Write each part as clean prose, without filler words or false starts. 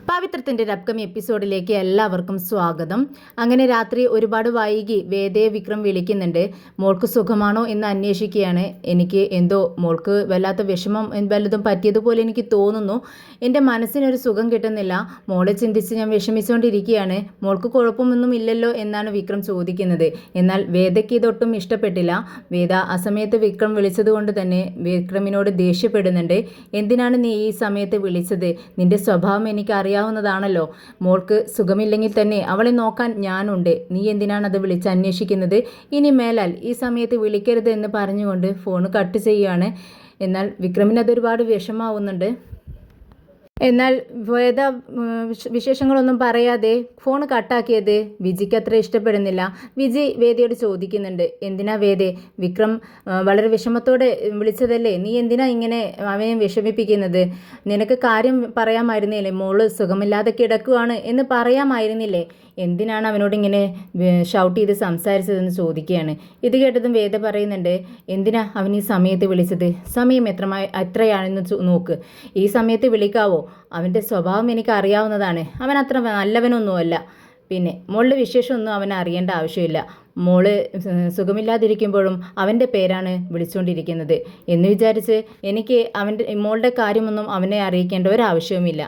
പവിത്രത്തിൻ്റെ ഒരു അപ്കമിങ് എപ്പിസോഡിലേക്ക് എല്ലാവർക്കും സ്വാഗതം. അങ്ങനെ രാത്രി ഒരുപാട് വൈകി വേദയെ വിക്രം വിളിക്കുന്നുണ്ട്. മോൾക്ക് സുഖമാണോ എന്ന് അന്വേഷിക്കുകയാണ്. എനിക്ക് എന്തോ മോൾക്ക് വല്ലാത്ത വിഷമം വല്ലതും പറ്റിയതുപോലെ എനിക്ക് തോന്നുന്നു. എൻ്റെ മനസ്സിനൊരു സുഖം കിട്ടുന്നില്ല. മോളെ ചിന്തിച്ച് ഞാൻ വിഷമിച്ചുകൊണ്ടിരിക്കുകയാണ്. മോൾക്ക് കുഴപ്പമൊന്നും ഇല്ലല്ലോ എന്നാണ് വിക്രം ചോദിക്കുന്നത്. എന്നാൽ വേദയ്ക്ക് ഇതൊട്ടും ഇഷ്ടപ്പെട്ടില്ല. വേദ ആ സമയത്ത് വിക്രം വിളിച്ചതുകൊണ്ട് തന്നെ വിക്രമിനോട് ദേഷ്യപ്പെടുന്നുണ്ട്. എന്തിനാണ് നീ ഈ സമയത്ത് വിളിച്ചത്? നിൻ്റെ സ്വഭാവം എനിക്ക് അറിയാവുന്നതാണല്ലോ. മോൾക്ക് സുഖമില്ലെങ്കിൽ തന്നെ അവളെ നോക്കാൻ ഞാനുണ്ട്. നീ എന്തിനാണ് അത് വിളിച്ച് അന്വേഷിക്കുന്നത്? ഇനി മേലാൽ ഈ സമയത്ത് വിളിക്കരുത് എന്ന് പറഞ്ഞുകൊണ്ട് ഫോൺ കട്ട് ചെയ്യുകയാണ്. എന്നാൽ വിക്രമിന് അതൊരുപാട് വിഷമാവുന്നുണ്ട്. എന്നാൽ വേദ വിശേഷങ്ങളൊന്നും പറയാതെ ഫോൺ കട്ടാക്കിയത് വിജിക്ക് അത്ര ഇഷ്ടപ്പെടുന്നില്ല. വിജി വേദയോട് ചോദിക്കുന്നുണ്ട്, എന്തിനാ വേദേ വിക്രം വളരെ വിഷമത്തോടെ വിളിച്ചതല്ലേ, നീ എന്തിനാ ഇങ്ങനെ അവനെ വിഷമിപ്പിക്കുന്നത്? നിനക്ക് കാര്യം പറയാമായിരുന്നില്ലേ? മോള് സുഖമില്ലാതെ കിടക്കുകയാണ് എന്ന് പറയാമായിരുന്നില്ലേ? എന്തിനാണ് അവനോട് ഇങ്ങനെ ഷൗട്ട് ചെയ്ത് സംസാരിച്ചതെന്ന് ചോദിക്കുകയാണ്. ഇത് കേട്ടതും വേദ പറയുന്നുണ്ട്, എന്തിനാ അവൻ ഈ സമയത്ത് വിളിച്ചത്? സമയം എത്രയാണെന്ന് നോക്ക്. ഈ സമയത്ത് വിളിക്കാവോ? അവൻ്റെ സ്വഭാവം എനിക്ക് അറിയാവുന്നതാണ്. അവൻ അത്ര നല്ലവനൊന്നുമല്ല. പിന്നെ മോളുടെ വിശേഷമൊന്നും അവൻ അറിയേണ്ട ആവശ്യമില്ല. മോള് സുഖമില്ലാതിരിക്കുമ്പോഴും അവൻ്റെ പേരാണ് വിളിച്ചുകൊണ്ടിരിക്കുന്നത് എന്ന് വിചാരിച്ച് എനിക്ക് മോളുടെ കാര്യമൊന്നും അവനെ അറിയിക്കേണ്ട ഒരാവശ്യവുമില്ല.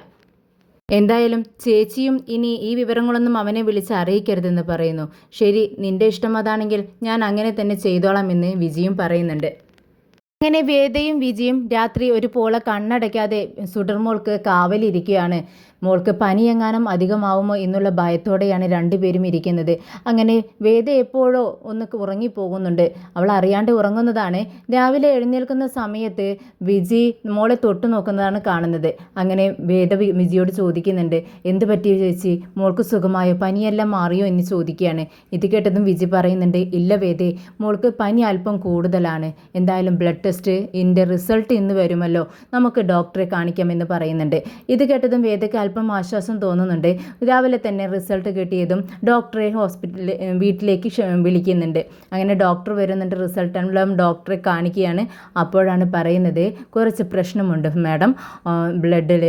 എന്തായാലും ചേച്ചിയും ഇനി ഈ വിവരങ്ങളൊന്നും അവനെ വിളിച്ച് അറിയിക്കരുതെന്ന് പറയുന്നു. ശരി, നിന്റെ ഇഷ്ടം അതാണെങ്കിൽ ഞാൻ അങ്ങനെ തന്നെ ചെയ്തോളാം എന്ന് വിജിയും പറയുന്നുണ്ട്. അങ്ങനെ വേദയും വിജിയും രാത്രി ഒരു പോള കണ്ണടയ്ക്കാതെ സുഡർമോൾക്ക് കാവലിരിക്കുകയാണ്. മോൾക്ക് പനിയെങ്ങാനും അധികമാവുമോ എന്നുള്ള ഭയത്തോടെയാണ് രണ്ടുപേരും ഇരിക്കുന്നത്. അങ്ങനെ വേദ എപ്പോഴോ ഒന്ന് ഉറങ്ങിപ്പോകുന്നുണ്ട്. അവൾ അറിയാണ്ട് ഉറങ്ങുന്നതാണ്. രാവിലെ എഴുന്നേൽക്കുന്ന സമയത്ത് വിജി മോളെ തൊട്ടു നോക്കുന്നതാണ് കാണുന്നത്. അങ്ങനെ വേദ വിജിയോട് ചോദിക്കുന്നുണ്ട്, എന്ത് പറ്റിയോ ചേച്ചി? മോൾക്ക് സുഖമായോ? പനിയെല്ലാം മാറിയോ എന്ന് ചോദിക്കുകയാണ്. ഇത് കേട്ടതും വിജി പറയുന്നുണ്ട്, ഇല്ല വേദേ, മോൾക്ക് പനി അല്പം കൂടുതലാണ്. എന്തായാലും ബ്ലഡ് ടെസ്റ്റിൻ്റെ റിസൾട്ട് ഇന്ന് വരുമല്ലോ, നമുക്ക് ഡോക്ടറെ കാണിക്കാമെന്ന് പറയുന്നുണ്ട്. ഇത് കേട്ടതും വേദയ്ക്ക് അല്പം ആശ്വാസം തോന്നുന്നുണ്ട്. രാവിലെ തന്നെ റിസൾട്ട് കിട്ടിയതും ഡോക്ടറെ വീട്ടിലേക്ക് വിളിക്കുന്നുണ്ട്. അങ്ങനെ ഡോക്ടർ വരുന്നുണ്ട്. റിസൾട്ടെല്ലാം ഡോക്ടറെ കാണിക്കുകയാണ്. അപ്പോഴാണ് പറയുന്നത്, കുറച്ച് പ്രശ്നമുണ്ട് മാഡം, ബ്ലഡിൽ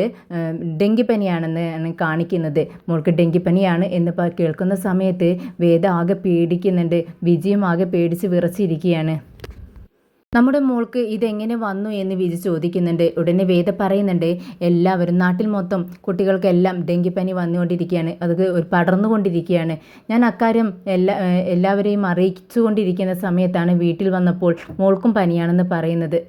ഡെങ്കിപ്പനിയാണെന്ന് കാണിക്കുന്നത്. മോൾക്ക് ഡെങ്കിപ്പനിയാണ് എന്ന് കേൾക്കുന്ന സമയത്ത് വേദ ആകെ പേടിക്കുന്നുണ്ട്. വിജയും ആകെ പേടിച്ച് വിറച്ചിരിക്കുകയാണ്. നമ്മുടെ മോൾക്ക് ഇതെങ്ങനെ വന്നു എന്ന് വിജി ചോദിക്കുന്നുണ്ട്. ഉടനെ വേദ പറയുന്നുണ്ട്, എല്ലാവരും നാട്ടിൽ മൊത്തം കുട്ടികൾക്കെല്ലാം ഡെങ്കിപ്പനി വന്നുകൊണ്ടിരിക്കുകയാണ്, അത് പടർന്നുകൊണ്ടിരിക്കുകയാണ്. ഞാൻ അക്കാര്യം എല്ലാവരെയും അറിയിച്ചുകൊണ്ടിരിക്കുന്ന സമയത്താണ് വീട്ടിൽ വന്നപ്പോൾ മോൾക്കും പനിയാണെന്ന് പറയുന്നത്.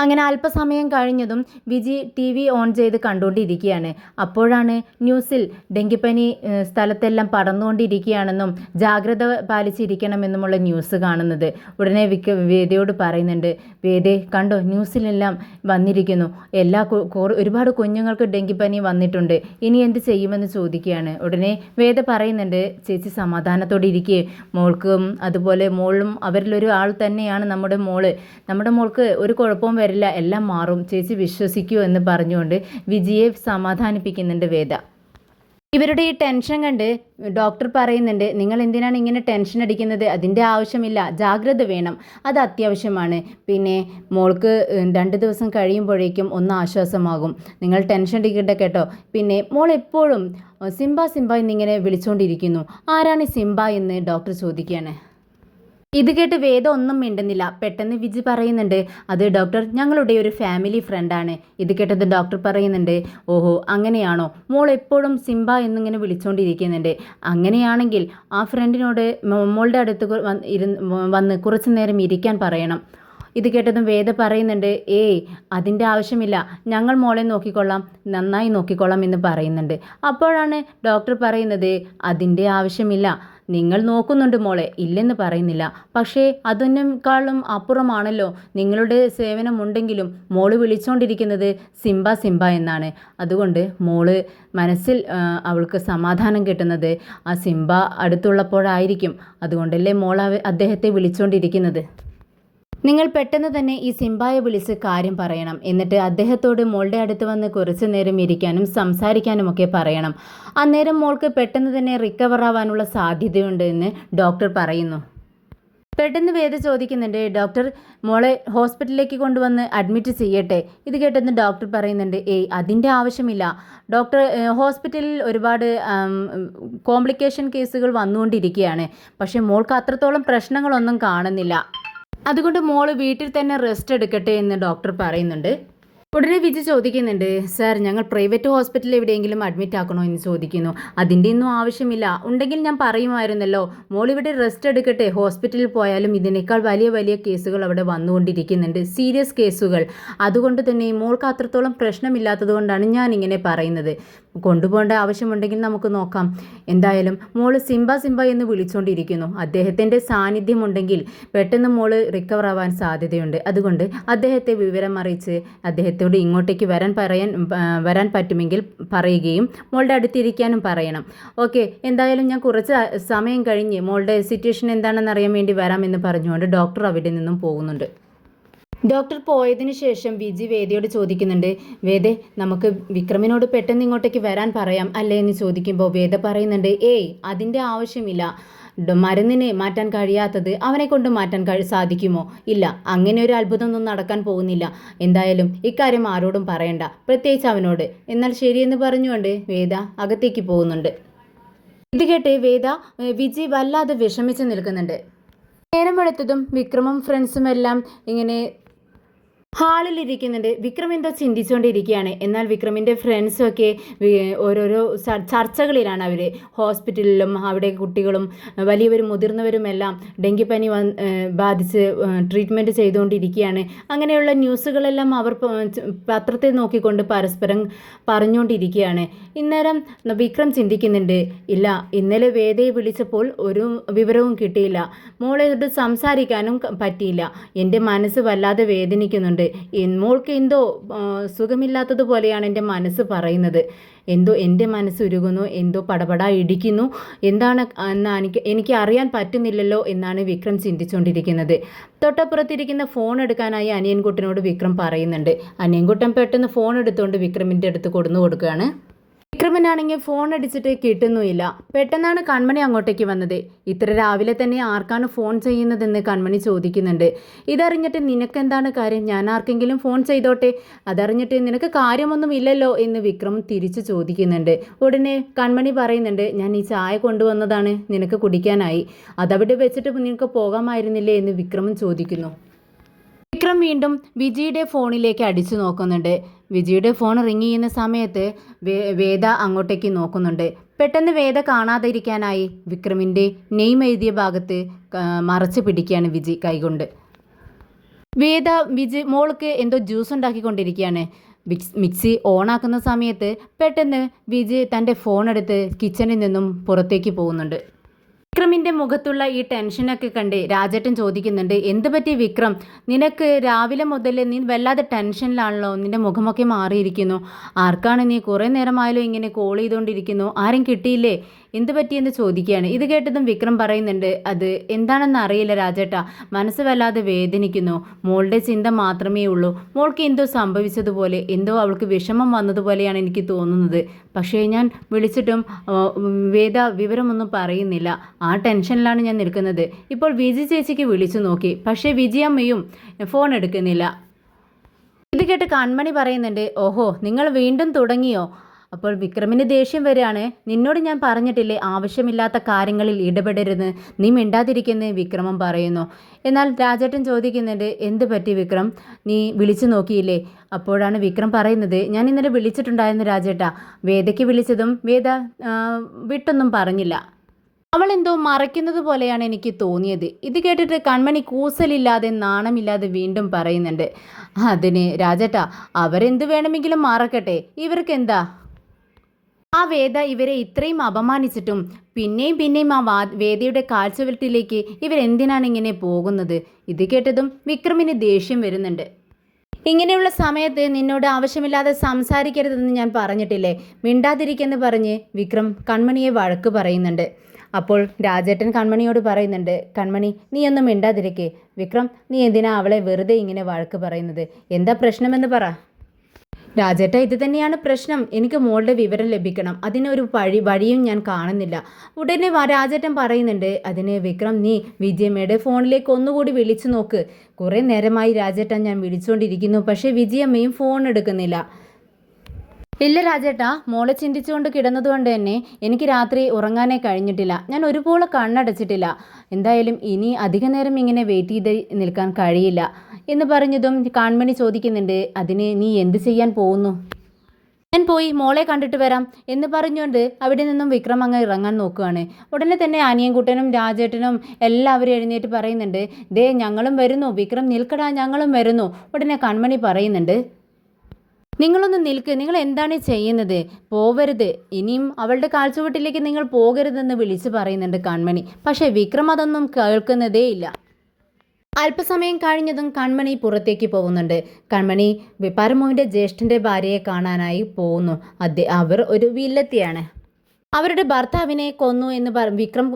അങ്ങനെ അല്പസമയം കഴിഞ്ഞതും വിജി TV ഓൺ ചെയ്ത് കണ്ടുകൊണ്ടിരിക്കുകയാണ്. അപ്പോഴാണ് ന്യൂസിൽ ഡെങ്കിപ്പനി സ്ഥലത്തെല്ലാം പടർന്നുകൊണ്ടിരിക്കുകയാണെന്നും ജാഗ്രത പാലിച്ചിരിക്കണമെന്നുമുള്ള ന്യൂസ് കാണുന്നത്. ഉടനെ വേദയോട് പറയുന്നുണ്ട്, വേദേ കണ്ടോ, ന്യൂസിലെല്ലാം വന്നിരിക്കുന്നു, ഒരുപാട് കുഞ്ഞുങ്ങൾക്ക് ഡെങ്കിപ്പനി വന്നിട്ടുണ്ട്, ഇനി എന്ത് ചെയ്യുമെന്ന് ചോദിക്കുകയാണ്. ഉടനെ വേദ പറയുന്നുണ്ട്, ചേച്ചി സമാധാനത്തോടെ ഇരിക്കുക, മോൾക്കും അതുപോലെ മോളും അവരിലൊരു ആൾ തന്നെയാണ് നമ്മുടെ മോൾക്ക് ഒരു കുഴപ്പവും വരില്ല, എല്ലാം മാറും, ചേച്ചി വിശ്വസിക്കൂ എന്ന് പറഞ്ഞുകൊണ്ട് വിജിയെ സമാധാനിപ്പിക്കുന്നുണ്ട് വേദ. ഇവരുടെ ഈ ടെൻഷൻ കണ്ട് ഡോക്ടർ പറയുന്നുണ്ട്, നിങ്ങൾ എന്തിനാണ് ഇങ്ങനെ ടെൻഷൻ അടിക്കുന്നത്? അതിൻ്റെ ആവശ്യമില്ല, ജാഗ്രത വേണം, അത് അത്യാവശ്യമാണ്. പിന്നെ മോൾക്ക് 2 ദിവസം കഴിയുമ്പോഴേക്കും ഒന്ന് ആശ്വാസമാകും. നിങ്ങൾ ടെൻഷൻ അടിക്കട്ടെ കേട്ടോ. പിന്നെ മോൾ എപ്പോഴും സിംബ എന്നിങ്ങനെ വിളിച്ചുകൊണ്ടിരിക്കുന്നു. ആരാണ് സിംബ എന്ന് ഡോക്ടർ ചോദിക്കുകയാണ്. ഇത് കേട്ട് വേദ ഒന്നും മിണ്ടുന്നില്ല. പെട്ടെന്ന് വിജി പറയുന്നുണ്ട്, അത് ഡോക്ടർ, ഞങ്ങളുടെ ഒരു ഫാമിലി ഫ്രണ്ടാണ്. ഇത് കേട്ടത് ഡോക്ടർ പറയുന്നുണ്ട്, ഓഹോ അങ്ങനെയാണോ? മോൾ എപ്പോഴും സിംബ എന്നിങ്ങനെ വിളിച്ചുകൊണ്ടിരിക്കുന്നുണ്ട്. അങ്ങനെയാണെങ്കിൽ ആ ഫ്രണ്ടിനോട് മോളുടെ അടുത്ത് വന്ന് കുറച്ചു നേരം ഇരിക്കാൻ പറയണം. ഇത് കേട്ടതും വേദ പറയുന്നുണ്ട്, അതിൻ്റെ ആവശ്യമില്ല, ഞങ്ങൾ മോളെ നോക്കിക്കൊള്ളാം, നന്നായി നോക്കിക്കൊള്ളാം എന്ന് പറയുന്നുണ്ട്. അപ്പോഴാണ് ഡോക്ടർ പറയുന്നത്, അതിൻ്റെ ആവശ്യമില്ല, നിങ്ങൾ നോക്കുന്നുണ്ട് മോളെ, ഇല്ലെന്ന് പറയുന്നില്ല, പക്ഷേ അതിനേക്കാളും അപ്പുറമാണല്ലോ നിങ്ങളുടെ സേവനമുണ്ടെങ്കിലും മോള് വിളിച്ചുകൊണ്ടിരിക്കുന്നത് സിംബ എന്നാണ്. അതുകൊണ്ട് മോള് മനസ്സിൽ അവൾക്ക് സമാധാനം കിട്ടുന്നത് ആ സിംബ അടുത്തുള്ളപ്പോഴായിരിക്കും. അതുകൊണ്ടല്ലേ മോൾ അദ്ദേഹത്തെ വിളിച്ചുകൊണ്ടിരിക്കുന്നത്. നിങ്ങൾ പെട്ടെന്ന് തന്നെ ഈ സിംബായെ വിളിച്ച് കാര്യം പറയണം. എന്നിട്ട് അദ്ദേഹത്തോട് മോളുടെ അടുത്ത് വന്ന് കുറച്ചു നേരം ഇരിക്കാനും സംസാരിക്കാനുമൊക്കെ പറയണം. അന്നേരം മോൾക്ക് പെട്ടെന്ന് തന്നെ റിക്കവർ ആവാനുള്ള സാധ്യതയുണ്ട് എന്ന് ഡോക്ടർ പറയുന്നു. പെട്ടെന്ന് വേദ ചോദിക്കുന്നുണ്ട്, ഡോക്ടർ മോളെ ഹോസ്പിറ്റലിലേക്ക് കൊണ്ടുവന്ന് അഡ്മിറ്റ് ചെയ്യട്ടെ. ഇത് കേട്ടെന്ന് ഡോക്ടർ പറയുന്നുണ്ട്, അതിൻ്റെ ആവശ്യമില്ല ഡോക്ടർ. ഹോസ്പിറ്റലിൽ ഒരുപാട് കോംപ്ലിക്കേഷൻ കേസുകൾ വന്നുകൊണ്ടിരിക്കുകയാണ്. പക്ഷേ മോൾക്ക് അത്രത്തോളം പ്രശ്നങ്ങളൊന്നും കാണുന്നില്ല. അതുകൊണ്ട് മോള് വീട്ടിൽ തന്നെ റെസ്റ്റ് എടുക്കട്ടെ എന്ന് ഡോക്ടർ പറയുന്നുണ്ട്. ഉടനെ വിജി ചോദിക്കുന്നുണ്ട്, സാർ ഞങ്ങൾ പ്രൈവറ്റ് ഹോസ്പിറ്റലിൽ എവിടെയെങ്കിലും അഡ്മിറ്റ് ആക്കണോ എന്ന് ചോദിക്കുന്നു. അതിൻ്റെ ഒന്നും ആവശ്യമില്ല. ഉണ്ടെങ്കിൽ ഞാൻ പറയുമായിരുന്നല്ലോ. മോളിവിടെ റെസ്റ്റ് എടുക്കട്ടെ. ഹോസ്പിറ്റലിൽ പോയാലും ഇതിനേക്കാൾ വലിയ വലിയ കേസുകൾ അവിടെ വന്നുകൊണ്ടിരിക്കുന്നുണ്ട്, സീരിയസ് കേസുകൾ. അതുകൊണ്ട് തന്നെ മോൾക്ക് അത്രത്തോളം പ്രശ്നമില്ലാത്തത് കൊണ്ടാണ് ഞാൻ ഇങ്ങനെ പറയുന്നത്. കൊണ്ടുപോകേണ്ട ആവശ്യമുണ്ടെങ്കിൽ നമുക്ക് നോക്കാം. എന്തായാലും മോള് സിംബ സിംബ എന്ന് വിളിച്ചുകൊണ്ടിരിക്കുന്നു. അദ്ദേഹത്തിൻ്റെ സാന്നിധ്യമുണ്ടെങ്കിൽ പെട്ടെന്ന് മോള് റിക്കവർ ആവാൻ സാധ്യതയുണ്ട്. അതുകൊണ്ട് അദ്ദേഹത്തെ വിവരം അറിയിച്ച് അദ്ദേഹത്തോട് ഇങ്ങോട്ടേക്ക് വരാൻ പറ്റുമെങ്കിൽ പറയുകയും മോളുടെ അടുത്തിരിക്കാനും പറയണം. ഓക്കെ, എന്തായാലും ഞാൻ കുറച്ച് സമയം കഴിഞ്ഞ് മോളുടെ സിറ്റുവേഷൻ എന്താണെന്ന് അറിയാൻ വേണ്ടി വരാമെന്ന് പറഞ്ഞുകൊണ്ട് ഡോക്ടർ അവിടെ നിന്നും പോകുന്നുണ്ട്. ഡോക്ടർ പോയതിനു ശേഷം വിജി വേദയോട് ചോദിക്കുന്നുണ്ട്, വേദ നമുക്ക് വിക്രമിനോട് പെട്ടെന്ന് ഇങ്ങോട്ടേക്ക് വരാൻ പറയാം അല്ലേ എന്ന് ചോദിക്കുമ്പോൾ വേദ പറയുന്നുണ്ട്, അതിൻ്റെ ആവശ്യമില്ല. മരുന്നിനെ മാറ്റാൻ കഴിയാത്തത് അവനെ കൊണ്ട് മാറ്റാൻ സാധിക്കുമോ? ഇല്ല, അങ്ങനെ ഒരു അത്ഭുതമൊന്നും നടക്കാൻ പോകുന്നില്ല. എന്തായാലും ഇക്കാര്യം ആരോടും പറയണ്ട, പ്രത്യേകിച്ച് അവനോട്. എന്നാൽ ശരിയെന്ന് പറഞ്ഞുകൊണ്ട് വേദ അകത്തേക്ക് പോകുന്നുണ്ട്. ഇത് കേട്ട് വിജി വല്ലാതെ വിഷമിച്ച് നിൽക്കുന്നുണ്ട്. നേരം വെളുത്തതും വിക്രമും ഫ്രണ്ട്സും എല്ലാം ഇങ്ങനെ ഹാളിലിരിക്കുന്നുണ്ട്. വിക്രം എന്തോ ചിന്തിച്ചുകൊണ്ടിരിക്കുകയാണ്. എന്നാൽ വിക്രമിൻ്റെ ഫ്രണ്ട്സൊക്കെ ഓരോരോ ചർച്ചകളിലാണ്. അവർ ഹോസ്പിറ്റലിലും അവിടെ കുട്ടികളും വലിയവരും മുതിർന്നവരുമെല്ലാം ഡെങ്കിപ്പനി ബാധിച്ച് ട്രീറ്റ്മെൻറ്റ് ചെയ്തുകൊണ്ടിരിക്കുകയാണ്. അങ്ങനെയുള്ള ന്യൂസുകളെല്ലാം അവർ പത്രത്തിൽ നോക്കിക്കൊണ്ട് പരസ്പരം പറഞ്ഞുകൊണ്ടിരിക്കുകയാണ്. ഇന്നേരം വിക്രം ചിന്തിക്കുന്നുണ്ട്, ഇല്ല, ഇന്നലെ വേദയെ വിളിച്ചപ്പോൾ ഒരു വിവരവും കിട്ടിയില്ല. മോളോട് സംസാരിക്കാനും പറ്റിയില്ല. എൻ്റെ മനസ്സ് വല്ലാതെ വേദനിക്കുന്നുണ്ട്. മോൾക്ക് എന്തോ സുഖമില്ലാത്തതുപോലെയാണ് എൻ്റെ മനസ്സ് പറയുന്നത്. എന്തോ എൻ്റെ മനസ്സ് ഉരുകുന്നു, എന്തോ പടപട ഇടിക്കുന്നു. എന്താണ് എനിക്ക് അറിയാൻ പറ്റുന്നില്ലല്ലോ എന്നാണ് വിക്രം ചിന്തിച്ചുകൊണ്ടിരിക്കുന്നത്. തൊട്ടപ്പുറത്തിരിക്കുന്ന ഫോൺ എടുക്കാനായി അനിയൻകുട്ടനോട് വിക്രം പറയുന്നുണ്ട്. അനിയൻകുട്ടൻ പെട്ടെന്ന് ഫോൺ എടുത്തുകൊണ്ട് വിക്രമിൻ്റെ അടുത്ത് കൊടുക്കുകയാണ്. വിക്രമനാണെങ്കിൽ ഫോൺ അടിച്ചിട്ട് കിട്ടുന്നുമില്ല. പെട്ടെന്നാണ് കൺമണി അങ്ങോട്ടേക്ക് വന്നത്. ഇത്ര രാവിലെ തന്നെ ആർക്കാണ് ഫോൺ ചെയ്യുന്നതെന്ന് കൺമണി ചോദിക്കുന്നുണ്ട്. ഇതറിഞ്ഞിട്ട് നിനക്കെന്താണ് കാര്യം? ഞാൻ ആർക്കെങ്കിലും ഫോൺ ചെയ്തോട്ടെ, അതറിഞ്ഞിട്ട് നിനക്ക് കാര്യമൊന്നും ഇല്ലല്ലോ എന്ന് വിക്രം തിരിച്ചു ചോദിക്കുന്നുണ്ട്. ഉടനെ കൺമണി പറയുന്നുണ്ട്, ഞാൻ ഈ ചായ കൊണ്ടുവന്നതാണ് നിനക്ക് കുടിക്കാനായി, അതവിടെ വെച്ചിട്ട് നിനക്ക് പോകാമായിരുന്നില്ലേ എന്ന് വിക്രമും ചോദിക്കുന്നു. വിക്രം വീണ്ടും വിജിയുടെ ഫോണിലേക്ക് അടിച്ചു നോക്കുന്നുണ്ട്. വിജിയുടെ ഫോൺ റിങ് ചെയ്യുന്ന സമയത്ത് വേദ അങ്ങോട്ടേക്ക് നോക്കുന്നുണ്ട്. പെട്ടെന്ന് വേദ കാണാതിരിക്കാനായി വിക്രമിൻ്റെ നെയിം എഴുതിയ ഭാഗത്ത് മറച്ച് പിടിക്കുകയാണ് വിജി കൈകൊണ്ട്. വിജി മോൾക്ക് എന്തോ ജ്യൂസ് ഉണ്ടാക്കിക്കൊണ്ടിരിക്കുകയാണ്. മിക്സി ഓണാക്കുന്ന സമയത്ത് പെട്ടെന്ന് വിജി തൻ്റെ ഫോൺ എടുത്ത് കിച്ചണിൽ നിന്നും പുറത്തേക്ക് പോകുന്നുണ്ട്. വിക്രമിൻ്റെ മുഖത്തുള്ള ഈ ടെൻഷനൊക്കെ കണ്ട് രാജേട്ടൻ ചോദിക്കുന്നുണ്ട്, എന്ത് പറ്റി വിക്രം? നിനക്ക് രാവിലെ മുതൽ നീ വല്ലാതെ ടെൻഷനിലാണല്ലോ, നിൻ്റെ മുഖമൊക്കെ മാറിയിരിക്കുന്നു. ആർക്കാണ് നീ കുറേ നേരമായാലും ഇങ്ങനെ കോൾ ചെയ്തുകൊണ്ടിരിക്കുന്നു, ആരും കിട്ടിയില്ലേ, എന്ത് പറ്റിയെന്ന് ചോദിക്കുകയാണ്. ഇത് കേട്ടതും വിക്രം പറയുന്നുണ്ട്, അത് എന്താണെന്ന് അറിയില്ല രാജേട്ടാ, മനസ്സ് വല്ലാതെ വേദനിക്കുന്നു. മോളുടെ ചിന്ത മാത്രമേ ഉള്ളൂ. മോൾക്ക് എന്തോ സംഭവിച്ചതുപോലെ, എന്തോ അവൾക്ക് വിഷമം വന്നതുപോലെയാണ് എനിക്ക് തോന്നുന്നത്. പക്ഷേ ഞാൻ വിളിച്ചിട്ടും വേദ വിവരമൊന്നും പറയുന്നില്ല. ആ ടെൻഷനിലാണ് ഞാൻ നിൽക്കുന്നത്. ഇപ്പോൾ വിജി ചേച്ചിക്ക് വിളിച്ചു നോക്കി, പക്ഷേ വിജയമ്മയും ഫോൺ എടുക്കുന്നില്ല. ഇത് കേട്ട് കൺമണി പറയുന്നുണ്ട്, ഓഹോ, നിങ്ങൾ വീണ്ടും തുടങ്ങിയോ? അപ്പോൾ വിക്രമിന് ദേഷ്യം വരികയാണ്. നിന്നോട് ഞാൻ പറഞ്ഞിട്ടില്ലേ ആവശ്യമില്ലാത്ത കാര്യങ്ങളിൽ ഇടപെടരുത്, നീ മിണ്ടാതിരിക്കുന്ന വിക്രമം പറയുന്നു. എന്നാൽ രാജേട്ടൻ ചോദിക്കുന്നുണ്ട്, എന്ത് പറ്റി വിക്രം, നീ വിളിച്ചു നോക്കിയില്ലേ? അപ്പോഴാണ് വിക്രം പറയുന്നത്, ഞാൻ ഇന്നലെ വിളിച്ചിട്ടുണ്ടായിരുന്നു രാജേട്ടാ. വേദയ്ക്ക് വിളിച്ചതും വേദ വിട്ടൊന്നും പറഞ്ഞില്ല. അവൾ എന്തോ മറയ്ക്കുന്നത് പോലെയാണ് എനിക്ക് തോന്നിയത്. ഇത് കേട്ടിട്ട് കൺമണി കൂസലില്ലാതെ നാണമില്ലാതെ വീണ്ടും പറയുന്നുണ്ട്, അതിന് രാജേട്ടാ, അവരെന്ത് വേണമെങ്കിലും മറക്കട്ടെ, ഇവർക്കെന്താ? ആ വേദ ഇവരെ ഇത്രയും അപമാനിച്ചിട്ടും പിന്നെയും ആ വേദയുടെ കാഴ്ചവെട്ടിലേക്ക് ഇവരെന്തിനാണ് ഇങ്ങനെ പോകുന്നത്? ഇത് കേട്ടതും വിക്രമിന് ദേഷ്യം വരുന്നുണ്ട്. ഇങ്ങനെയുള്ള സമയത്ത് നിന്നോട് ആവശ്യമില്ലാതെ സംസാരിക്കരുതെന്ന് ഞാൻ പറഞ്ഞിട്ടില്ലേ, മിണ്ടാതിരിക്കെന്ന് പറഞ്ഞ് വിക്രം കൺമണിയെ വഴക്ക് പറയുന്നുണ്ട്. അപ്പോൾ രാജേട്ടൻ കൺമണിയോട് പറയുന്നുണ്ട്, കൺമണി നീ ഒന്നും മിണ്ടാതിരിക്കേ. വിക്രം, നീ എന്തിനാ അവളെ വെറുതെ ഇങ്ങനെ വഴക്ക് പറയുന്നത്? എന്താ പ്രശ്നമെന്ന് പറ. രാജേട്ട, ഇത് തന്നെയാണ് പ്രശ്നം. എനിക്ക് മോളുടെ വിവരം ലഭിക്കണം. അതിനൊരു വഴിയും ഞാൻ കാണുന്നില്ല. ഉടനെ രാജേട്ടൻ പറയുന്നുണ്ട്, അതിന് വിക്രം, നീ വിജയമ്മയുടെ ഫോണിലേക്ക് ഒന്നുകൂടി വിളിച്ചു നോക്ക്. കുറേ നേരമായി രാജേട്ടൻ ഞാൻ വിളിച്ചുകൊണ്ടിരിക്കുന്നു, പക്ഷേ വിജയമ്മയും ഫോൺ എടുക്കുന്നില്ല. ഇല്ല രാജേട്ടാ, മോളെ ചിന്തിച്ചുകൊണ്ട് കിടന്നതുകൊണ്ട് തന്നെ എനിക്ക് രാത്രി ഉറങ്ങാനേ കഴിഞ്ഞിട്ടില്ല. ഞാൻ ഒരുപോലെ കണ്ണടച്ചിട്ടില്ല. എന്തായാലും ഇനി അധിക നേരം ഇങ്ങനെ വെയിറ്റ് ചെയ്ത് നിൽക്കാൻ കഴിയില്ല എന്ന് പറഞ്ഞതും കൺമണി ചോദിക്കുന്നുണ്ട്, അതിന് നീ എന്ത് ചെയ്യാൻ പോകുന്നു? ഞാൻ പോയി മോളെ കണ്ടിട്ട് വരാം എന്ന് പറഞ്ഞുകൊണ്ട് അവിടെ നിന്നും വിക്രം അങ്ങ് ഇറങ്ങാൻ നോക്കുകയാണ്. ഉടനെ തന്നെ അനിയൻകുട്ടനും രാജേട്ടനും എല്ലാവരും എഴുന്നേറ്റ് പറയുന്നുണ്ട്, ദേ ഞങ്ങളും വരുന്നു, വിക്രം നിൽക്കടാ, ഞങ്ങളും വരുന്നു. ഉടനെ കൺമണി പറയുന്നുണ്ട്, നിങ്ങളൊന്ന് നിൽക്ക്, നിങ്ങൾ എന്താണ് ചെയ്യുന്നത്? പോവരുത്, ഇനിയും അവളുടെ കാൽച്ചുവട്ടിലേക്ക് നിങ്ങൾ പോകരുതെന്ന് വിളിച്ചു പറയുന്നുണ്ട് കൺമണി. പക്ഷേ വിക്രം അതൊന്നും കേൾക്കുന്നതേയില്ല. അല്പസമയം കഴിഞ്ഞതും കൺമണി പുറത്തേക്ക് പോകുന്നുണ്ട്. കൺമണി പരമുവിൻ്റെ ജ്യേഷ്ഠൻ്റെ ഭാര്യയെ കാണാനായി പോകുന്നു. അവർ ഒരു വില്ലത്തിയാണ്. അവരുടെ ഭർത്താവിനെ വിക്രം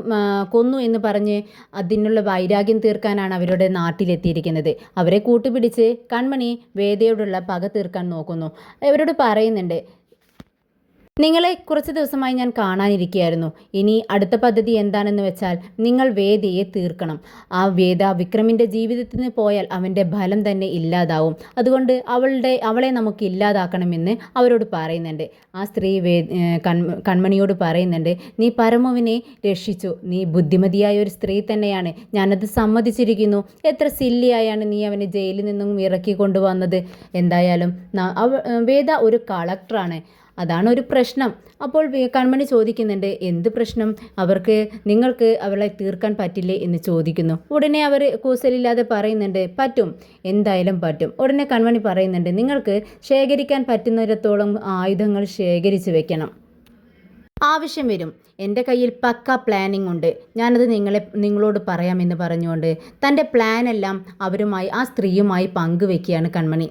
കൊന്നു എന്ന് പറഞ്ഞ് അതിനുള്ള വൈരാഗ്യം തീർക്കാനാണ് അവരുടെ നാട്ടിലെത്തിയിരിക്കുന്നത്. അവരെ കൂട്ടുപിടിച്ച് കൺമണി വേദയോടുള്ള പക തീർക്കാൻ നോക്കുന്നു. അവരോട് പറയുന്നുണ്ട്, നിങ്ങളെ കുറച്ച് ദിവസമായി ഞാൻ കാണാനിരിക്കുകയായിരുന്നു. ഇനി അടുത്ത പദ്ധതി എന്താണെന്ന് വെച്ചാൽ നിങ്ങൾ വേദയെ തീർക്കണം. ആ വേദ വിക്രമിൻ്റെ ജീവിതത്തിൽ നിന്ന് പോയാൽ അവൻ്റെ ഫലം തന്നെ ഇല്ലാതാവും. അതുകൊണ്ട് അവളെ നമുക്ക് ഇല്ലാതാക്കണമെന്ന് അവരോട് പറയുന്നുണ്ട്. ആ സ്ത്രീ കൺമണിയോട് പറയുന്നുണ്ട്, നീ പരമുവിനെ രക്ഷിച്ചു, നീ ബുദ്ധിമതിയായ ഒരു സ്ത്രീ തന്നെയാണ്, ഞാനത് സമ്മതിച്ചിരിക്കുന്നു. എത്ര സില്ലിയായാണ് നീ അവനെ ജയിലിൽ നിന്നും ഇറക്കി കൊണ്ടുവന്നത്. എന്തായാലും വേദ ഒരു കളക്ടറാണ്, അതാണ് ഒരു പ്രശ്നം. അപ്പോൾ കൺമണി ചോദിക്കുന്നുണ്ട്, എന്ത് പ്രശ്നം? നിങ്ങൾക്ക് അവളെ തീർക്കാൻ പറ്റില്ലേ എന്ന് ചോദിക്കുന്നു. ഉടനെ അവർ കൂസലില്ലാതെ പറയുന്നുണ്ട്, പറ്റും, എന്തായാലും പറ്റും. ഉടനെ കൺമണി പറയുന്നുണ്ട്, നിങ്ങൾക്ക് ശേഖരിക്കാൻ പറ്റുന്നിടത്തോളം ആയുധങ്ങൾ ശേഖരിച്ച് വെക്കണം. ആവശ്യം വരും. എൻ്റെ കയ്യിൽ പക്ക പ്ലാനിംഗ് ഉണ്ട്, ഞാനത് നിങ്ങളോട് പറയാമെന്ന് പറഞ്ഞുകൊണ്ട് തൻ്റെ പ്ലാനെല്ലാം ആ സ്ത്രീയുമായി പങ്കുവെക്കുകയാണ് കൺമണി.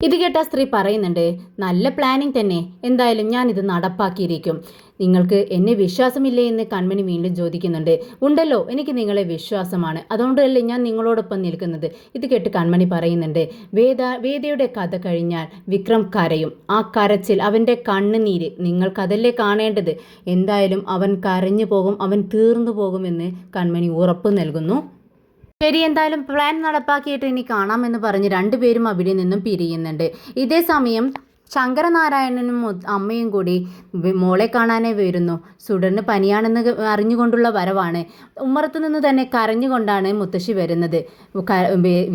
ഇത് കേട്ട സ്ത്രീ പറയുന്നുണ്ട്, നല്ല പ്ലാനിങ് തന്നെ, എന്തായാലും ഞാനിത് നടപ്പാക്കിയിരിക്കും. നിങ്ങൾക്ക് എന്നെ വിശ്വാസമില്ലേ എന്ന് കൺമണി വീണ്ടും ചോദിക്കുന്നുണ്ട്. ഉണ്ടല്ലോ, എനിക്ക് നിങ്ങളെ വിശ്വാസമാണ്, അതുകൊണ്ടല്ലേ ഞാൻ നിങ്ങളോടൊപ്പം നിൽക്കുന്നത്. ഇത് കേട്ട് കൺമണി പറയുന്നുണ്ട്, വേദയുടെ കഥ കഴിഞ്ഞാൽ വിക്രം കരയും. ആ കരച്ചിൽ, അവൻ്റെ കണ്ണുനീര് നിങ്ങൾക്കതല്ലേ കാണേണ്ടത്. എന്തായാലും അവൻ കരഞ്ഞു പോകും, അവൻ തീർന്നു പോകുമെന്ന് കൺമണി ഉറപ്പ് നൽകുന്നു. ശരി, എന്തായാലും പ്ലാൻ നടപ്പാക്കിയിട്ട് ഇനി കാണാമെന്ന് പറഞ്ഞ് രണ്ടുപേരും അവിടെ നിന്നും പിരിയുന്നുണ്ട്. ഇതേ സമയം ശങ്കരനാരായണനും അമ്മയും കൂടി മോളെ കാണാനേ വരുന്നു. സുഡന് പനിയാണെന്ന് അറിഞ്ഞുകൊണ്ടുള്ള വരവാണ്. ഉമ്മറത്തു നിന്ന് തന്നെ കരഞ്ഞുകൊണ്ടാണ് മുത്തശ്ശി വരുന്നത്.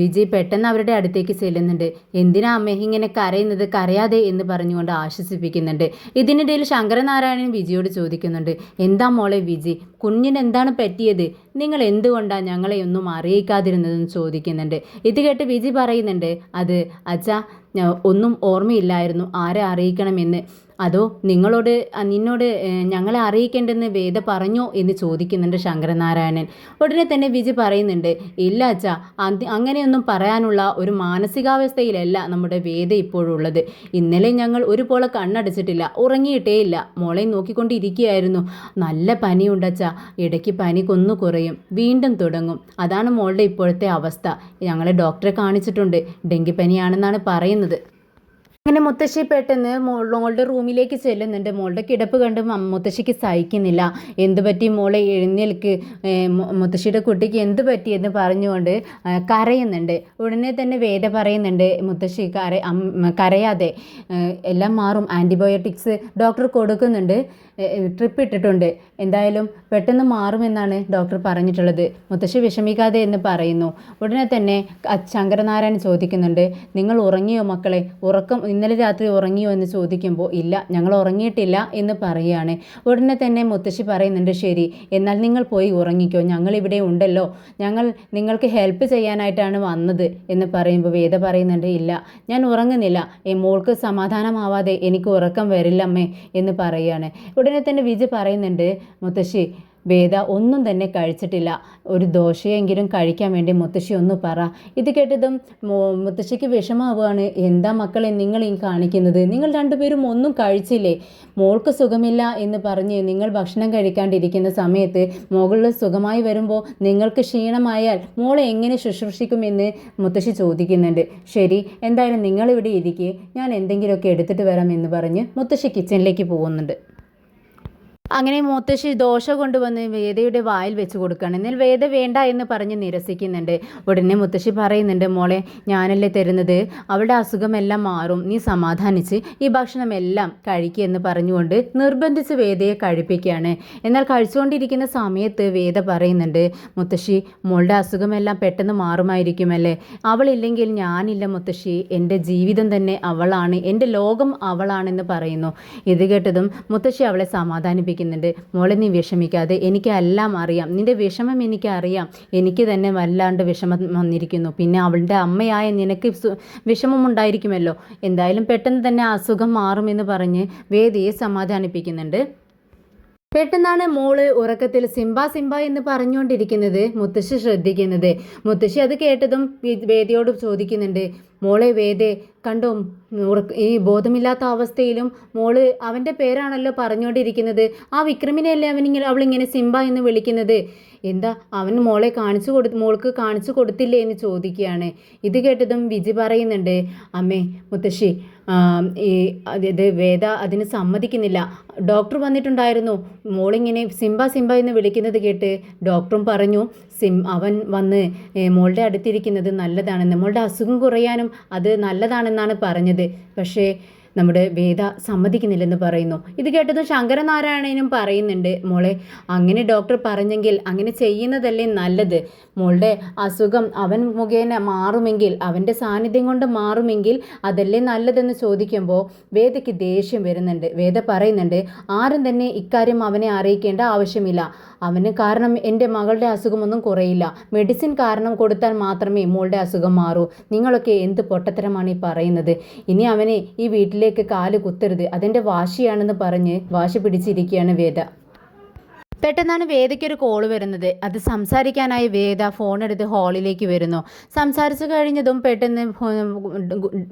വിജയ് പെട്ടെന്ന് അവരുടെ അടുത്തേക്ക് ചെല്ലുന്നുണ്ട്. എന്തിനാ അമ്മേ ഇങ്ങനെ കരയുന്നത്? കരയാതെ എന്ന് പറഞ്ഞുകൊണ്ട് ആശ്വസിപ്പിക്കുന്നുണ്ട്. ഇതിനിടയിൽ ശങ്കരനാരായണൻ വിജിയോട് ചോദിക്കുന്നുണ്ട്, എന്താ മോളെ വിജി, കുഞ്ഞിന് എന്താണ് പറ്റിയത്? നിങ്ങൾ എന്തുകൊണ്ടാണ് ഞങ്ങളെ ഒന്നും അറിയിക്കാതിരുന്നതെന്ന് ചോദിക്കുന്നുണ്ട്. ഇത് കേട്ട് വിജി പറയുന്നുണ്ട്, അത് അച്ഛാ, ഒന്നും ഓർമ്മയില്ലായിരുന്നു ആരെ അറിയിക്കണമെന്ന്. അതോ നിന്നോട് ഞങ്ങളെ അറിയിക്കേണ്ടെന്ന് വേദ പറഞ്ഞോ എന്ന് ചോദിക്കുന്നുണ്ട് ശങ്കരനാരായണൻ. ഉടനെ തന്നെ വിജി പറയുന്നുണ്ട്, ഇല്ല അച്ഛാ, അങ്ങനെയൊന്നും പറയാനുള്ള ഒരു മാനസികാവസ്ഥയിലല്ല നമ്മുടെ വേദ ഇപ്പോഴുള്ളത്. ഇന്നലെ ഞങ്ങൾ ഒരുപോലെ കണ്ണടച്ചിട്ടില്ല, ഉറങ്ങിയിട്ടേ ഇല്ല, മോളെ നോക്കിക്കൊണ്ടിരിക്കുകയായിരുന്നു. നല്ല പനിയുണ്ട് അച്ഛാ, ഇടയ്ക്ക് പനി കുറയും, വീണ്ടും തുടങ്ങും. അതാണ് മോളുടെ ഇപ്പോഴത്തെ അവസ്ഥ. ഞങ്ങളെ ഡോക്ടറെ കാണിച്ചിട്ടുണ്ട്, ഡെങ്കിപ്പനിയാണെന്നാണ് പറയുന്നത്. അങ്ങനെ മുത്തശ്ശി പെട്ടെന്ന് മോളുടെ റൂമിലേക്ക് ചെല്ലുന്നുണ്ട്. മോളുടെ കിടപ്പ് കണ്ട് മുത്തശ്ശിക്ക് സഹിക്കുന്നില്ല. എന്ത് പറ്റി മോളെ, എഴുന്നേൽക്ക്, മുത്തശ്ശിയുടെ കുട്ടിക്ക് എന്ത് പറ്റി എന്ന് പറഞ്ഞുകൊണ്ട് കരയുന്നുണ്ട്. ഉടനെ തന്നെ വേദ പറയുന്നുണ്ട്, മുത്തശ്ശി കരയാതെ, എല്ലാം മാറും, ആൻറ്റിബയോട്ടിക്സ് ഡോക്ടർ കൊടുക്കുന്നുണ്ട്, ട്രിപ്പ് ഇട്ടിട്ടുണ്ട്, എന്തായാലും പെട്ടെന്ന് മാറുമെന്നാണ് ഡോക്ടർ പറഞ്ഞിട്ടുള്ളത്, മുത്തശ്ശി വിഷമിക്കാതെ എന്ന് പറയുന്നു. ഉടനെ തന്നെ ശങ്കരനാരായണൻ ചോദിക്കുന്നുണ്ട്, നിങ്ങൾ ഉറങ്ങിയോ മക്കളെ? ഇന്നലെ രാത്രി ഉറങ്ങിയോ എന്ന് ചോദിക്കുമ്പോൾ ഇല്ല, ഞങ്ങൾ ഉറങ്ങിയിട്ടില്ല എന്ന് പറയുകയാണ്. ഉടനെ തന്നെ മുത്തശ്ശി പറയുന്നുണ്ട്, ശരി, എന്നാൽ നിങ്ങൾ പോയി ഉറങ്ങിക്കോ, ഞങ്ങളിവിടെ ഉണ്ടല്ലോ, ഞങ്ങൾ നിങ്ങൾക്ക് ഹെൽപ്പ് ചെയ്യാനായിട്ടാണ് വന്നത് എന്ന് പറയുമ്പോൾ വേദ പറയുന്നുണ്ട്, ഇല്ല, ഞാൻ ഉറങ്ങുന്നില്ല, മോൾക്ക് സമാധാനമാവാതെ എനിക്ക് ഉറക്കം വരില്ലമ്മേ എന്ന് പറയുകയാണ്. ഉടനെ തന്നെ വിജയ് പറയുന്നുണ്ട്, മുത്തശ്ശി വേദ ഒന്നും തന്നെ കഴിച്ചിട്ടില്ല. ഒരു ദോശയെങ്കിലും കഴിക്കാൻ വേണ്ടി മുത്തശ്ശി ഒന്ന് പറ. ഇത് കേട്ടതും മുത്തശ്ശിക്ക് വിഷമാവുകയാണ്. എന്താ മക്കളെ നിങ്ങൾ ഈ കാണിക്കുന്നത്? നിങ്ങൾ രണ്ടുപേരും ഒന്നും കഴിച്ചില്ലേ? മോൾക്ക് സുഖമില്ല എന്ന് പറഞ്ഞ് നിങ്ങൾ ഭക്ഷണം കഴിക്കാണ്ടിരിക്കുന്ന സമയത്ത് മുകളിൽ സുഖമായി വരുമ്പോൾ നിങ്ങൾക്ക് ക്ഷീണമായാൽ മോളെ എങ്ങനെ ശുശ്രൂഷിക്കുമെന്ന് മുത്തശ്ശി ചോദിക്കുന്നുണ്ട്. ശരി, എന്തായാലും നിങ്ങളിവിടെ ഇരിക്കുക, ഞാൻ എന്തെങ്കിലുമൊക്കെ എടുത്തിട്ട് വരാം എന്ന് പറഞ്ഞ് മുത്തശ്ശി കിച്ചണിലേക്ക് പോകുന്നുണ്ട്. അങ്ങനെ മുത്തശ്ശി ദോശ കൊണ്ടുവന്ന് വേദയുടെ വായിൽ വെച്ച് കൊടുക്കുകയാണ്. എന്നാൽ വേദ വേണ്ട എന്ന് പറഞ്ഞ് നിരസിക്കുന്നുണ്ട്. ഉടനെ മുത്തശ്ശി പറയുന്നുണ്ട്, മോളെ ഞാനല്ലേ തരുന്നത്, അവളുടെ അസുഖമെല്ലാം മാറും, നീ സമാധാനിച്ച് ഈ ഭക്ഷണമെല്ലാം കഴിക്കുക എന്ന് പറഞ്ഞുകൊണ്ട് നിർബന്ധിച്ച് വേദയെ കഴിപ്പിക്കുകയാണ്. എന്നാൽ കഴിച്ചുകൊണ്ടിരിക്കുന്ന സമയത്ത് വേദ പറയുന്നുണ്ട്, മുത്തശ്ശി മോളുടെ അസുഖമെല്ലാം പെട്ടെന്ന് മാറുമായിരിക്കുമല്ലേ? അവളില്ലെങ്കിൽ ഞാനില്ല മുത്തശ്ശി, എൻ്റെ ജീവിതം തന്നെ അവളാണ്, എൻ്റെ ലോകം അവളാണെന്ന് പറയുന്നു. ഇത് കേട്ടതും മുത്തശ്ശി അവളെ സമാധാനിപ്പിക്കും. മോളെ നീ വിഷമിക്കാതെ, എനിക്ക് എല്ലാം അറിയാം, നിന്റെ വിഷമം എനിക്കറിയാം, എനിക്ക് തന്നെ വല്ലാണ്ട് വിഷമം വന്നിരിക്കുന്നു, പിന്നെ അവളുടെ അമ്മയായ നിനക്ക് വിഷമമുണ്ടായിരിക്കുമല്ലോ, എന്തായാലും പെട്ടെന്ന് തന്നെ അസുഖം മാറുമെന്ന് പറഞ്ഞ് വേദിയെ സമാധാനിപ്പിക്കുന്നുണ്ട്. പെട്ടെന്നാണ് മോള് ഉറക്കത്തിൽ സിംബ സിംബ എന്ന് പറഞ്ഞുകൊണ്ടിരിക്കുന്നത് മുത്തശ്ശി ശ്രദ്ധിക്കുന്നത്. മുത്തശ്ശി അത് കേട്ടതും വേദിയോട് ചോദിക്കുന്നുണ്ട്, മോളെ വേദേ കണ്ടോ, ഈ ബോധമില്ലാത്ത അവസ്ഥയിലും മോള് അവൻ്റെ പേരാണല്ലോ പറഞ്ഞുകൊണ്ടിരിക്കുന്നത്, ആ വിക്രമിനെയല്ലേ അവളിങ്ങനെ സിംബ എന്ന് വിളിക്കുന്നത്, എന്താ അവൻ മോൾക്ക് കാണിച്ചു കൊടുത്തില്ലേ എന്ന് ചോദിക്കുകയാണ്. ഇത് കേട്ടതും വിജി പറയുന്നുണ്ട്, അമ്മേ മുത്തശ്ശി ഇത് വേദ അതിന് സമ്മതിക്കുന്നില്ല, ഡോക്ടർ വന്നിട്ടുണ്ടായിരുന്നു, മോളിങ്ങനെ സിംബ സിംബ എന്ന് വിളിക്കുന്നത് കേട്ട് ഡോക്ടറും പറഞ്ഞു അവൻ വന്ന് മോളുടെ അടുത്തിരിക്കുന്നത് നല്ലതാണെന്ന്, മോളുടെ അസുഖം കുറയാനും അത് നല്ലതാണെന്നാണ് പറഞ്ഞത്, പക്ഷേ നമ്മുടെ വേദ സമ്മതിക്കുന്നില്ലെന്ന് പറയുന്നു. ഇത് കേട്ടതും ശങ്കരനാരായണനും പറയുന്നുണ്ട്, മോളെ അങ്ങനെ ഡോക്ടർ പറഞ്ഞെങ്കിൽ അങ്ങനെ ചെയ്യുന്നതല്ലേ നല്ലത്, മോളുടെ അസുഖം അവൻ മുഖേന മാറുമെങ്കിൽ, അവൻ്റെ സാന്നിധ്യം കൊണ്ട് മാറുമെങ്കിൽ അതല്ലേ നല്ലതെന്ന് ചോദിക്കുമ്പോൾ വേദയ്ക്ക് ദേഷ്യം വരുന്നുണ്ട്. വേദ പറയുന്നുണ്ട്, ആരും തന്നെ ഇക്കാര്യം അവനെ അറിയിക്കേണ്ട ആവശ്യമില്ല, അവന് കാരണം എൻ്റെ മകളുടെ അസുഖമൊന്നും കുറയില്ല, മെഡിസിൻ കാരണം കൊടുത്താൽ മാത്രമേ മോളുടെ അസുഖം മാറൂ, നിങ്ങളൊക്കെ എന്ത് പൊട്ടത്തരമാണ് ഈ പറയുന്നത്, ഇനി അവനെ ഈ വീട്ടിലേക്ക് കാല് കുത്തരുത്, അതെൻ്റെ വാശിയാണെന്ന് പറഞ്ഞ് വാശി പിടിച്ചിരിക്കുകയാണ് വേദ. പെട്ടെന്നാണ് വേദയ്ക്കൊരു കോൾ വരുന്നത്. അത് സംസാരിക്കാനായി വേദ ഫോൺ എടുത്ത് ഹാളിലേക്ക് വരുന്നു. സംസാരിച്ചു കഴിഞ്ഞതും പെട്ടെന്ന്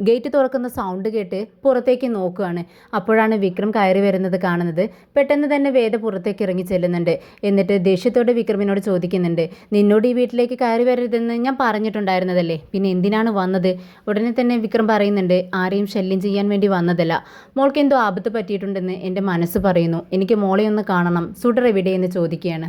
ഗേറ്റ് തുറക്കുന്ന സൗണ്ട് കേട്ട് പുറത്തേക്ക് നോക്കുകയാണ്. അപ്പോഴാണ് വിക്രം കയറി വരുന്നത് കാണുന്നത്. പെട്ടെന്ന് തന്നെ വേദ പുറത്തേക്ക് ഇറങ്ങി ചെല്ലുന്നുണ്ട്. എന്നിട്ട് ദേഷ്യത്തോടെ വിക്രമിനോട് ചോദിക്കുന്നുണ്ട്, നിന്നോട് ഈ വീട്ടിലേക്ക് കയറി വരരുതെന്ന് ഞാൻ പറഞ്ഞിട്ടുണ്ടായിരുന്നതല്ലേ, പിന്നെ എന്തിനാണ് വന്നത്? ഉടനെ തന്നെ വിക്രം പറയുന്നുണ്ട്, ആരെയും ശല്യം ചെയ്യാൻ വേണ്ടി വന്നതല്ല, മോൾക്ക് എന്തോ ആപത്ത് പറ്റിയിട്ടുണ്ടെന്ന് എൻ്റെ മനസ്സ് പറയുന്നു, എനിക്ക് മോളെ ഒന്ന് കാണണം, സുഡർ എവിടെ എന്ന് ചോദിക്കുകയാണ്.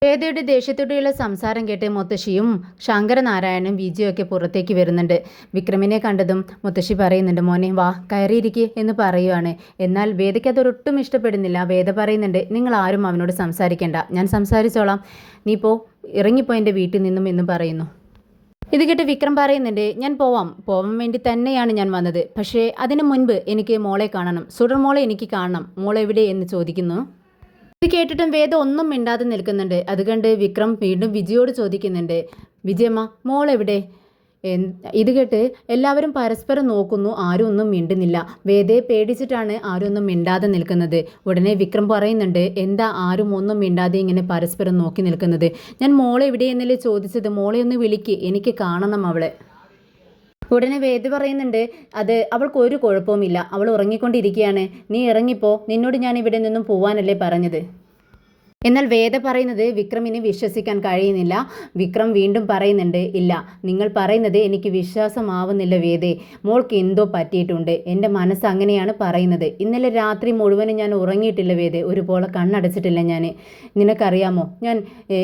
വേദയുടെ ദേഷ്യത്തോടെയുള്ള സംസാരം കേട്ട് മുത്തശ്ശിയും ശങ്കരനാരായണനും വിജയൊക്കെ പുറത്തേക്ക് വരുന്നുണ്ട്. വിക്രമിനെ കണ്ടതും മുത്തശ്ശി പറയുന്നുണ്ട്, മോനെ വാ കയറിയിരിക്കുക എന്ന് പറയുവാണ്. എന്നാൽ വേദയ്ക്ക് അതൊട്ടും ഇഷ്ടപ്പെടുന്നില്ല. വേദ പറയുന്നുണ്ട്, നിങ്ങൾ ആരും അവനോട് സംസാരിക്കേണ്ട, ഞാൻ സംസാരിച്ചോളാം, നീ ഇറങ്ങിപ്പോ എൻ്റെ വീട്ടിൽ നിന്നും എന്ന് പറയുന്നു. ഇത് കേട്ട് വിക്രം പറയുന്നുണ്ട്, ഞാൻ പോവാൻ വേണ്ടി തന്നെയാണ് ഞാൻ വന്നത്, പക്ഷേ അതിനു മുൻപ് എനിക്ക് മോളെ കാണണം, സുഡർ മോളെ എനിക്ക് കാണണം, മോളെവിടെ എന്ന് ചോദിക്കുന്നു. ഇത് കേട്ടിട്ടും വേദ ഒന്നും മിണ്ടാതെ നിൽക്കുന്നുണ്ട്. അത് കണ്ട് വിക്രം വീണ്ടും വിജയോട് ചോദിക്കുന്നുണ്ട്, വിജയമ്മ മോളെവിടെ? ഇത് കേട്ട് എല്ലാവരും പരസ്പരം നോക്കുന്നു, ആരും ഒന്നും മിണ്ടുന്നില്ല. വേദയെ പേടിച്ചിട്ടാണ് ആരും ഒന്നും മിണ്ടാതെ നിൽക്കുന്നത്. ഉടനെ വിക്രം പറയുന്നുണ്ട്, എന്താ ആരും ഒന്നും മിണ്ടാതെ ഇങ്ങനെ പരസ്പരം നോക്കി നിൽക്കുന്നത്? ഞാൻ മോളെ എവിടെ എന്നല്ലേ ചോദിച്ചത്, മോളെ ഒന്ന് വിളിക്ക്, എനിക്ക് കാണണം അവളെ. ഉടനെ വേദ പറയുന്നുണ്ട്, അത് അവൾക്ക് ഒരു കുഴപ്പവുമില്ല, അവൾ ഉറങ്ങിക്കൊണ്ടിരിക്കുകയാണ്, നീ ഇറങ്ങിപ്പോ, നിന്നോട് ഞാൻ ഇവിടെ നിന്നും പോവാനല്ലേ പറഞ്ഞത്. എന്നാൽ വേദ പറയുന്നത് വിക്രമിന് വിശ്വസിക്കാൻ കഴിയുന്നില്ല. വിക്രം വീണ്ടും പറയുന്നുണ്ട്, ഇല്ല, നിങ്ങൾ പറയുന്നത് എനിക്ക് വിശ്വാസമാവുന്നില്ല വേദേ, മോൾക്ക് എന്തോ പറ്റിയിട്ടുണ്ട്, എൻ്റെ മനസ്സ് അങ്ങനെയാണ് പറയുന്നത്. ഇന്നലെ രാത്രി മുഴുവനും ഞാൻ ഉറങ്ങിയിട്ടില്ല വേദേ, ഒരുപോലെ കണ്ണടച്ചിട്ടില്ല ഞാൻ. നിനക്കറിയാമോ ഞാൻ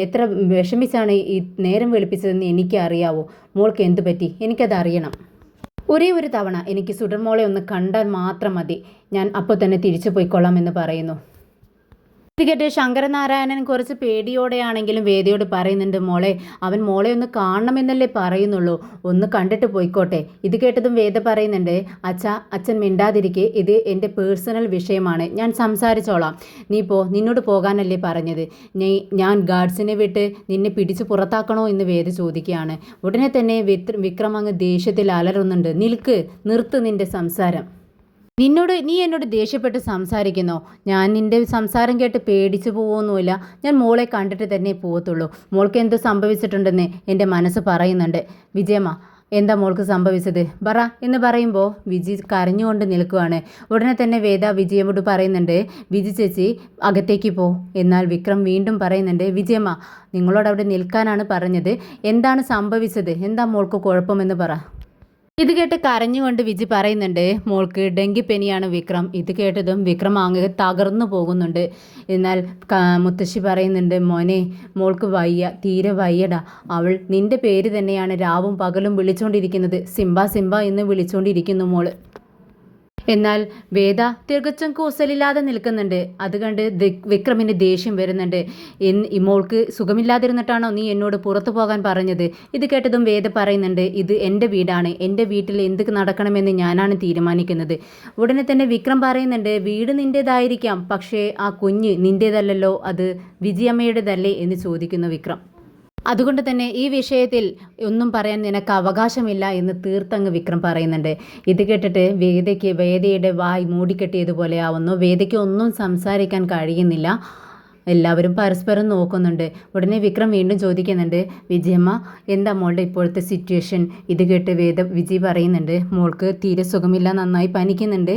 എത്ര വിഷമിച്ചാണ് ഈ നേരം വെളുപ്പിച്ചതെന്ന് എനിക്ക് അറിയാവോ? മോൾക്ക് എന്തു പറ്റി എനിക്കതറിയണം. ഒരേ ഒരു തവണ എനിക്ക് സുഡർ മോളെ ഒന്ന് കണ്ടാൽ മാത്രം മതി, ഞാൻ അപ്പോൾ തന്നെ തിരിച്ചു പോയിക്കൊള്ളാം എന്ന് പറയുന്നു. ഇത് കേട്ട് ശങ്കരനാരായണൻ കുറച്ച് പേടിയോടെയാണെങ്കിലും വേദയോട് പറയുന്നുണ്ട്, അവൻ മോളെ ഒന്ന് കാണണമെന്നല്ലേ പറയുന്നുള്ളൂ, ഒന്ന് കണ്ടിട്ട് പോയിക്കോട്ടെ. ഇത് കേട്ടതും വേദ പറയുന്നുണ്ട്, അച്ഛൻ മിണ്ടാതിരിക്കെ, ഇത് എൻ്റെ പേഴ്സണൽ വിഷയമാണ്, ഞാൻ സംസാരിച്ചോളാം, നിന്നോട് പോകാനല്ലേ പറഞ്ഞത്, ഞാൻ ഗാർഡ്സിനെ വിട്ട് നിന്നെ പിടിച്ചു പുറത്താക്കണോ എന്ന് വേദ ചോദിക്കുകയാണ്. ഉടനെ തന്നെ വിക്രം അങ്ങ് ദേഷ്യത്തിൽ അലറുന്നുണ്ട്, നിർത്ത് നിൻ്റെ സംസാരം. നീ എന്നോട് ദേഷ്യപ്പെട്ട് സംസാരിക്കുന്നോ? ഞാൻ നിൻ്റെ സംസാരം കേട്ട് പേടിച്ചു പോവുമൊന്നുമില്ല. ഞാൻ മോളെ കണ്ടിട്ട് തന്നെ പോകത്തുള്ളൂ. മോൾക്ക് എന്ത് സംഭവിച്ചിട്ടുണ്ടെന്ന് എൻ്റെ മനസ്സ് പറയുന്നുണ്ട്. വിജയമ്മ, എന്താ മോൾക്ക് സംഭവിച്ചത് പറ എന്ന് പറയുമ്പോൾ വിജി കരഞ്ഞുകൊണ്ട് നിൽക്കുവാണ്. ഉടനെ തന്നെ വേദ വിജയമ്മോട് പറയുന്നുണ്ട്, വിജി ചേച്ചി അകത്തേക്ക് പോ. എന്നാൽ വിക്രം വീണ്ടും പറയുന്നുണ്ട്, വിജയമ്മ നിങ്ങളോട് അവിടെ നിൽക്കാനാണ് പറഞ്ഞത്. എന്താണ് സംഭവിച്ചത്? എന്താ മോൾക്ക് കുഴപ്പമെന്ന് പറ. ഇത് കേട്ട് കരഞ്ഞുകൊണ്ട് വിജി പറയുന്നുണ്ട്, മോൾക്ക് ഡെങ്കിപ്പനിയാണ് വിക്രം. ഇത് കേട്ടതും വിക്രം അങ്ങ് തകർന്നു പോകുന്നുണ്ട്. എന്നാൽ മുത്തശ്ശി പറയുന്നുണ്ട്, മോനെ മോൾക്ക് വയ്യ, തീരെ വയ്യടാ. അവൾ നിന്റെ പേര് തന്നെയാണ് രാവും പകലും വിളിച്ചുകൊണ്ടിരിക്കുന്നത്. സിംബ സിംബ എന്ന് വിളിച്ചുകൊണ്ടിരിക്കുന്നു മോള്. എന്നാൽ വേദ തികച്ചും കൂസലില്ലാതെ നിൽക്കുന്നുണ്ട്. അത് കണ്ട് വിക്രമിന് ദേഷ്യം വരുന്നുണ്ട്. മോൾക്ക് സുഖമില്ലാതിരുന്നിട്ടാണോ നീ എന്നോട് പുറത്തു പോകാൻ പറഞ്ഞത്? ഇത് കേട്ടതും വേദ പറയുന്നുണ്ട്, ഇത് എൻ്റെ വീടാണ്, എൻ്റെ വീട്ടിൽ എന്ത് നടക്കണമെന്ന് ഞാനാണ് തീരുമാനിക്കുന്നത്. ഉടനെ തന്നെ വിക്രം പറയുന്നുണ്ട്, വീട് നിൻ്റേതായിരിക്കാം, പക്ഷേ ആ കുഞ്ഞ് നിൻ്റേതല്ലല്ലോ, അത് വിജയമ്മയുടേതല്ലേ എന്ന് ചോദിക്കുന്നു വിക്രം. അതുകൊണ്ട് തന്നെ ഈ വിഷയത്തിൽ ഒന്നും പറയാൻ നിനക്ക് അവകാശമില്ല എന്ന് തീർത്തങ്ങ് വിക്രം പറയുന്നുണ്ട്. ഇത് കേട്ടിട്ട് വേദയുടെ വായ് മൂടിക്കെട്ടിയതുപോലെ ആവുന്നു. വേദയ്ക്ക് ഒന്നും സംസാരിക്കാൻ കഴിയുന്നില്ല. എല്ലാവരും പരസ്പരം നോക്കുന്നുണ്ട്. ഉടനെ വിക്രം വീണ്ടും ചോദിക്കുന്നുണ്ട്, വിജയമ്മ എന്താ മോളുടെ ഇപ്പോഴത്തെ സിറ്റുവേഷൻ? ഇത് കേട്ട് വിജി പറയുന്നുണ്ട്, മോൾക്ക് തീരെ സുഖമില്ല, നന്നായി പനിക്കുന്നുണ്ട്.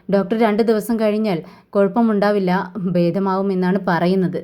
ഡോക്ടർ 2 ദിവസം കഴിഞ്ഞാൽ കുഴപ്പമുണ്ടാവില്ല, ഭേദമാവുമെന്നാണ് പറയുന്നത്.